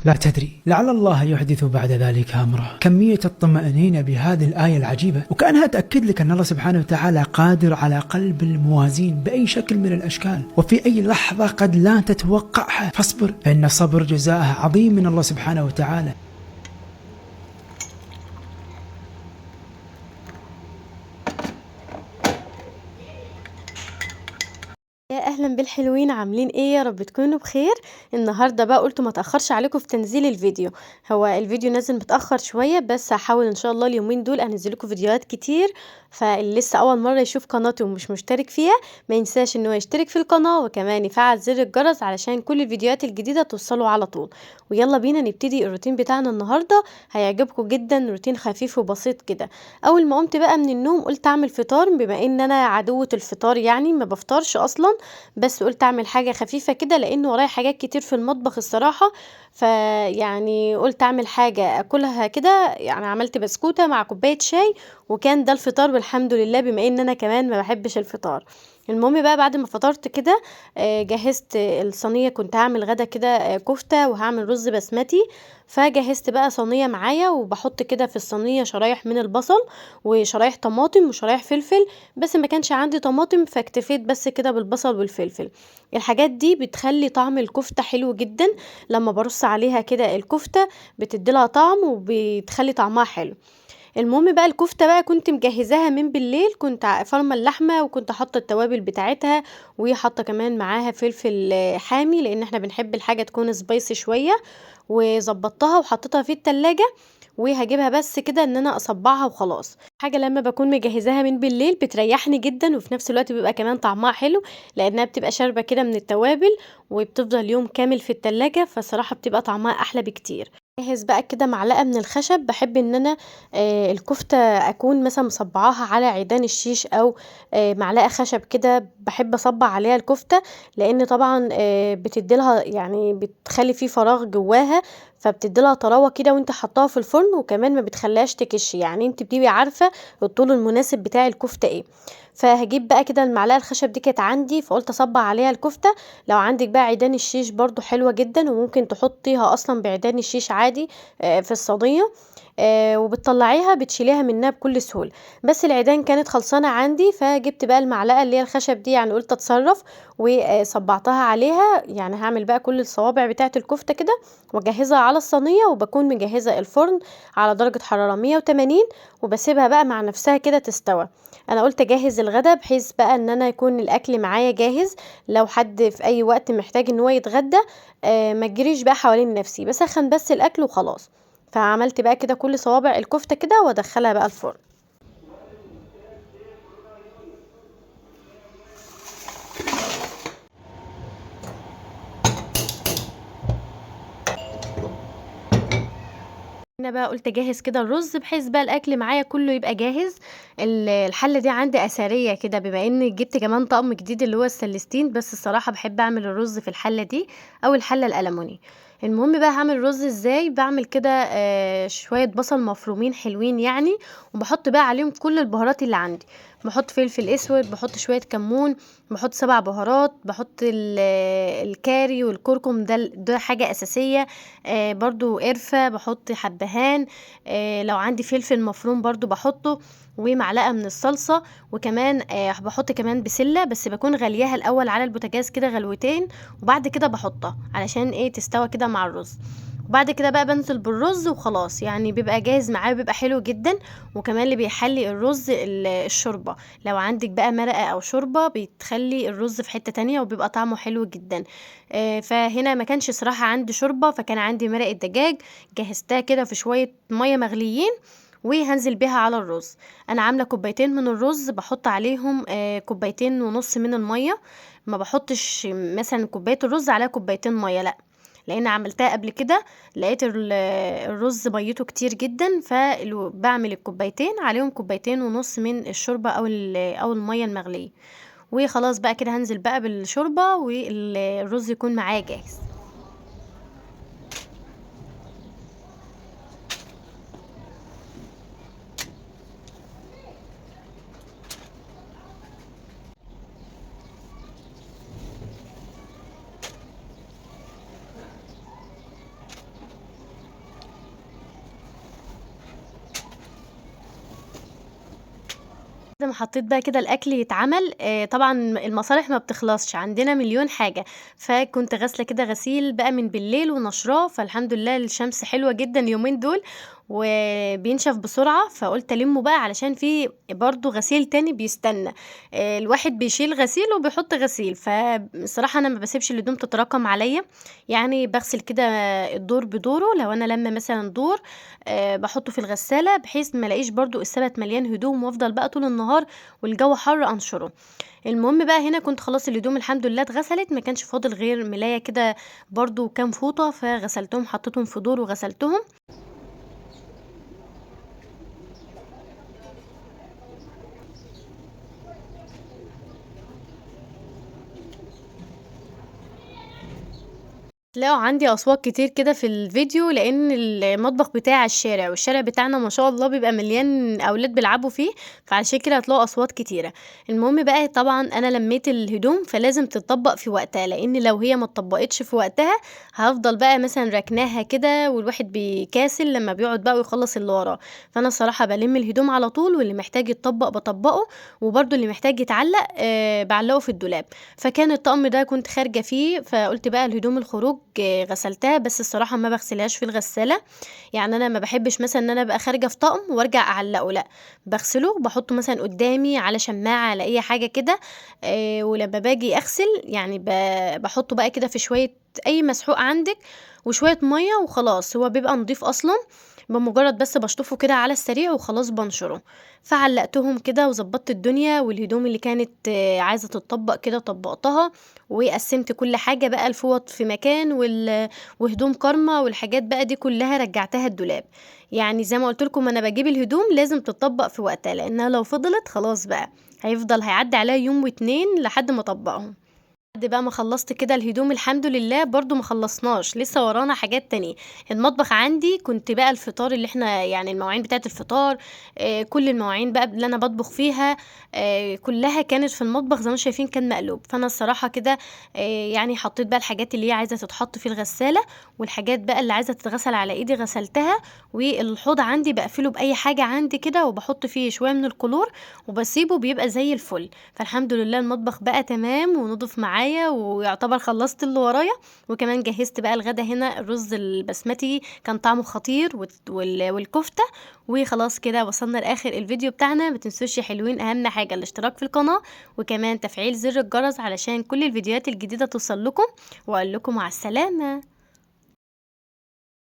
لا تدري لعل الله يحدث بعد ذلك أمره. كمية الطمأنينة بهذه الآية العجيبة، وكأنها تأكد لك أن الله سبحانه وتعالى قادر على قلب الموازين بأي شكل من الأشكال، وفي أي لحظة قد لا تتوقعها، فاصبر فإن الصبر جزاءه عظيم من الله سبحانه وتعالى. يا اهلا بالحلوين، عاملين ايه؟ يا رب تكونوا بخير. النهارده بقى قلت ما اتاخرش عليكم في تنزيل الفيديو. هو الفيديو نازل متاخر شويه، بس هحاول ان شاء الله اليومين دول انزل لكم فيديوهات كتير. فاللي لسه اول مره يشوف قناتي ومش مشترك فيها، ما ينساش ان هو يشترك في القناه، وكمان يفعل زر الجرس علشان كل الفيديوهات الجديده توصله على طول. ويلا بينا نبتدي الروتين بتاعنا النهارده، هيعجبكم جدا. روتين خفيف وبسيط كده. اول ما قمت بقى من النوم قلت اعمل فطار، بما ان انا عدوة الفطار، يعني ما بفطرش اصلا، بس قلت اعمل حاجة خفيفة كده لان ورايا حاجات كتير في المطبخ الصراحة. فيعني قلت اعمل حاجة اكلها كده، يعني عملت بسكوتة مع كوباية شاي، وكان ده الفطار والحمد لله، بما ان انا كمان ما بحبش الفطار. المهم بقى بعد ما فطرت كده، جهزت الصينية. كنت هعمل غدا كده، كفتة، وهعمل رز بسمتي. فجهزت بقى صينية معايا، وبحط كده في الصينية شرايح من البصل، وشرايح طماطم، وشرايح فلفل. بس ما كانش عندي طماطم، فاكتفيت بس كده بالبصل والفلفل. الحاجات دي بتخلي طعم الكفتة حلو جدا. لما برص عليها كده الكفتة بتديلها طعم، وبتخلي طعمها حلو. المهم بقى الكفتة بقى كنت مجهزاها من بالليل، كنت فارمة اللحمة، وكنت حاطة التوابل بتاعتها، وحاطة كمان معاها فلفل حامي، لان احنا بنحب الحاجة تكون سبايسي شوية. وظبطتها وحطيتها في التلاجة، وهجيبها بس كده ان انا اصبعها وخلاص. حاجة لما بكون مجهزاها من بالليل بتريحني جدا، وفي نفس الوقت بيبقى كمان طعمها حلو، لانها بتبقى شاربة كده من التوابل، وبتفضل يوم كامل في التلاجة، فصراحة بتبقى طعمها احلى بكتير. جهز بقى كده معلقة من الخشب. بحب ان انا الكفتة اكون مثلا مصبعاها على عيدان الشيش، او معلقة خشب كده بحب اصبع عليها الكفتة، لان طبعا بتديلها، يعني بتخلي فيه فراغ جواها، فبتديلها طراوة كده وانت حطاها في الفرن، وكمان ما بتخليهاش تكش، يعني انت بتبقي عارفة الطول المناسب بتاع الكفتة ايه. فهجيب بقى كده المعلقة الخشب دي كانت عندي، فقلت اصبع عليها الكفتة. لو عندك بقى عيدان الشيش برضو حلوة جدا، وممكن تحطيها اصلا بعيدان الشيش عادي في الصينية. وبتطلعيها بتشيليها منها بكل سهولة. بس العيدان كانت خلصانة عندي، فجبت بقى المعلقة اللي هي الخشب دي، يعني قلت اتصرف وصبعتها عليها. يعني هعمل بقى كل الصوابع بتاعة الكفتة كده، واجهزها على الصينية، وبكون مجهزة الفرن على درجة حرارة 180، وبسيبها بقى مع نفسها كده تستوى. انا قلت اجهز الغدا بحيث بقى ان انا يكون الاكل معايا جاهز، لو حد في اي وقت محتاج ان هو يتغدى ما تجريش بقى حوالين نفسي، بسخن بس الاكل وخلاص. فعملت بقى كده كل صوابع الكفتة كده، وادخلها بقى الفرن. هنا بقى قلت اجهز كده الرز، بحيث بقى الاكل معايا كله يبقى جاهز. الحله دي عندي اثريه كده، بما اني جبت كمان طقم جديد اللي هو السلستين، بس الصراحه بحب اعمل الرز في الحله دي، او الحله الالموني. المهم بقى هعمل الرز ازاي. بعمل كده شويه بصل مفرومين حلوين يعني، وبحط بقى عليهم كل البهارات اللي عندي. بحط فلفل اسود، بحط شويه كمون، بحط 7 بهارات، بحط الكاري والكركم، ده حاجه اساسيه. برضو قرفة، بحط حبهان، لو عندي فلفل مفروم برضو بحطه، ومعلقة من الصلصة. وكمان بحط كمان بسلة، بس بكون غلياها الأول على البوتاجاز كده غلوتين، وبعد كده بحطها علشان ايه تستوى كده مع الرز. وبعد كده بقى بنزل بالرز وخلاص، يعني بيبقى جاهز معاه، بيبقى حلو جدا. وكمان اللي بيحلي الرز الشوربة، لو عندك بقى مرقة او شوربة بتخلي الرز في حتة تانية، وبيبقى طعمه حلو جدا. فهنا ما كانش صراحة عندي شوربة، فكان عندي مرقة دجاج، جهزتها كده في شوية مية مغليين، وهنزل بيها على الرز. انا عاملة كوبايتين من الرز، بحط عليهم كوبايتين ونص من المية. ما بحطش مثلا كوباية الرز عليها كوبايتين مية، لا، لان عملتها قبل كده لقيت الرز ميته كتير جدا، فبعمل الكوبايتين عليهم كوبايتين ونص من الشوربة او المية المغلية. وخلاص بقى كده هنزل بقى بالشوربة، والرز يكون معايا جاهز. بعد ما حطيت بقى كده الأكل يتعمل، طبعًا المصالح ما بتخلصش، عندنا مليون حاجة، فكنت غاسلة كده غسيل بقى من بالليل ونشراه، فالحمد لله الشمس حلوة جدًا اليومين دول وبينشف بسرعة، فقُلت ألمّه بقى علشان في برضه غسيل تاني بيستنى، الواحد بيشيل غسيل وبيحط غسيل، فالصراحة أنا ما باسيبش الهدوم تتراكم عليَّ، يعني باغسل كده الدور بدوره، لو أنا لامة مثلًا دور باحطه في الغسالة بحيث ما الاقيش برضه السبت مليان هدوم وافضل بقى طول النهار والجو حَر أنشره. المهم بقى هنا كنت خلاص الهدوم الحمد لله اتغسلت، ما كانش فاضل غير ملاية كده برضه وكام فوطة، فغسلتهم حطيتهم في دور وغسلتهم. تلاقوا عندي أصوات كتير كده في الفيديو، لإن المطبخ بتاعي على الشارع، والشارع بتاعنا ما شاء الله بيبقى مليان أولاد بيلعبوا فيه، فعلشان كده هتلاقوا أصوات كتيرة. المهم بقى طبعًا أنا لميت الهدوم فلازم تتطبق في وقتها، لإن لو هي ما اتطبقتش في وقتها هافضل بقى مثلًا راكناها كده، والواحد بيكاسل لمّا بيقعد بقى ويخلّص اللي وراه. فأنا الصراحة بالِم الهدوم على طول، واللي محتاج يتطبق باطبّقه، وبرضه اللي محتاج يتعلق باعلّقه في الدولاب. فكان الطقم ده كنت خارجة فيه، فقُلت بقى الهدوم الخروج غسلتها، بس الصراحة ما باغسلهاش في الغسالة، يعني أنا ما باحبش مثلًا إن أنا أبقى خارجة في طقم وارجع أعلّقه لأ، باغسله باحطه مثلًا قدّامي على شماعة على أي حاجة كده، ولمّا باجي أغسل يعني باحطه بقى كده في شوية أي مسحوق عندِك وشوية مَيّة وخلاص، هو بيبقى نضيف أصلًا، بمجرد بس باشطفه كده على السريع وخلاص بانشره. فعلّقتهم كده وضبّطت الدنيا، والهدوم اللي كانت عايزة تتطبّق كده طبّقتها، وقسّمت كل حاجة بقى الفوط في مكان وهدوم كارما والحاجات بقى دي كلّها رجّعتها الدولاب. يعني زي ما قُلت لكم أنا باجيب الهدوم لازم تتطبّق في وقتها، لإنها لو فضلت خلاص بقى هيعدّي عليها يوم و2 لحد ما أطبّقهم. بعد بقى ما خلّصت كده الهدوم الحمد لله برضه ما خلّصناش، لسه ورانا حاجات تانية. المطبخ عندي كنت بقى الفطار اللي إحنا يعني المواعين بتاعة الفطار، كل المواعين بقى اللي أنا باطبخ فيها كلّها كانت في المطبخ زي ما أنتم شايفين كان مقلوب. فأنا الصراحة كده يعني حطّيت بقى الحاجات اللي هي عايزة تتحط في الغسالة، والحاجات بقى اللي عايزة تتغسل على إيدي غسلتها، والحوض عندي باقفله بأي حاجة عندي كده وباحط فيه شوية من الكلور وباسيبه بيبقى زي الفل. فالحمد لله المطبخ بقى تمام ونضف معايا، ويعتبر خلّصت اللي ورايا، وكمان جهّزت بقى الغدا هنا الرز البسمتي كان طعمه خطير والكفتة، وخلاص كده وصلنا لآخر الفيديو بتاعنا. ما تنسوش يا حلوين أهم حاجة الاشتراك في القناة، وكمان تفعيل زر الجرس علشان كل الفيديوهات الجديدة توصل لكم، وأقول لكم مع السلامة.